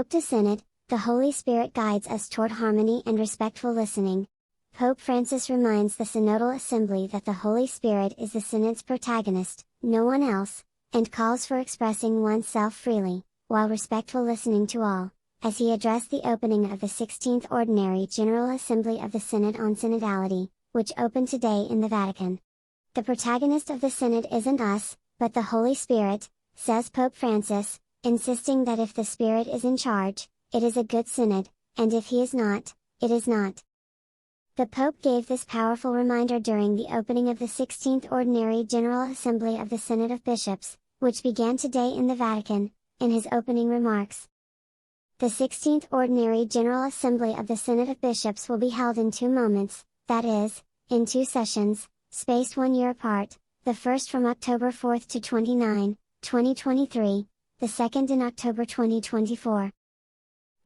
Pope to Synod, the Holy Spirit guides us toward harmony and respectful listening. Pope Francis reminds the Synodal Assembly that the Holy Spirit is the Synod's protagonist, no one else, and calls for expressing oneself freely, while respectful listening to all, as he addressed the opening of the 16th Ordinary General Assembly of the Synod on Synodality, which opened today in the Vatican. The protagonist of the Synod isn't us, but the Holy Spirit, says Pope Francis, insisting that if the Spirit is in charge, it is a good Synod, and if he is not, it is not. The Pope gave this powerful reminder during the opening of the 16th Ordinary General Assembly of the Synod of Bishops, which began today in the Vatican, in his opening remarks. The 16th Ordinary General Assembly of the Synod of Bishops will be held in 2 moments, that is, in 2 sessions, spaced 1 year apart, the first from October 4 to 29, 2023, the second in October 2024.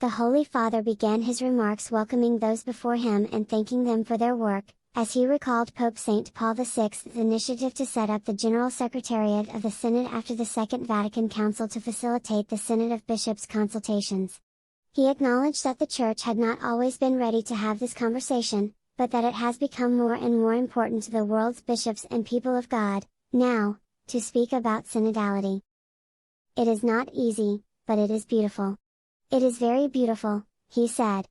The Holy Father began his remarks welcoming those before him and thanking them for their work, as he recalled Pope St. Paul VI's initiative to set up the General Secretariat of the Synod after the Second Vatican Council to facilitate the Synod of Bishops' consultations. He acknowledged that the Church had not always been ready to have this conversation, but that it has become more and more important to the world's bishops and people of God, now, to speak about synodality. It is not easy, but it is beautiful. It is very beautiful, he said.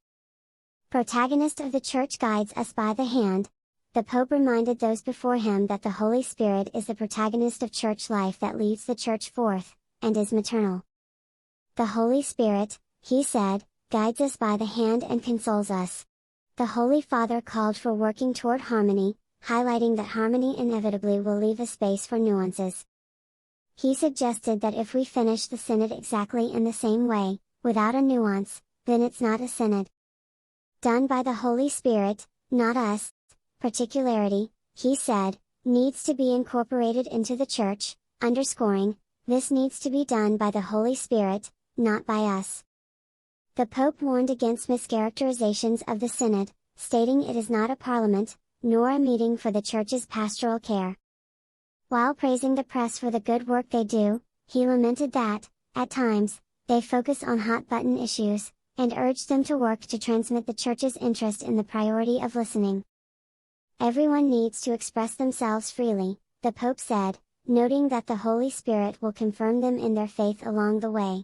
Protagonist of the Church guides us by the hand. The Pope reminded those before him that the Holy Spirit is the protagonist of Church life that leads the Church forth, and is maternal. The Holy Spirit, he said, guides us by the hand and consoles us. The Holy Father called for working toward harmony, highlighting that harmony inevitably will leave a space for nuances. He suggested that if we finish the Synod exactly in the same way, without a nuance, then it's not a Synod. Done by the Holy Spirit, not us. Particularity, he said, needs to be incorporated into the Church, underscoring, this needs to be done by the Holy Spirit, not by us. The Pope warned against mischaracterizations of the Synod, stating it is not a parliament, nor a meeting for the Church's pastoral care. While praising the press for the good work they do, he lamented that, at times, they focus on hot-button issues, and urged them to work to transmit the Church's interest in the priority of listening. Everyone needs to express themselves freely, the Pope said, noting that the Holy Spirit will confirm them in their faith along the way.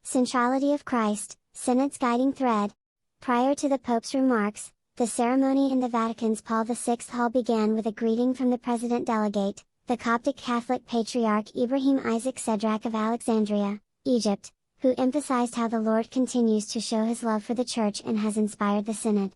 Centrality of Christ, Synod's guiding thread. Prior to the Pope's remarks, the ceremony in the Vatican's Paul VI Hall began with a greeting from the President Delegate, the Coptic Catholic Patriarch Ibrahim Isaac Sedrak of Alexandria, Egypt, who emphasized how the Lord continues to show his love for the Church and has inspired the Synod.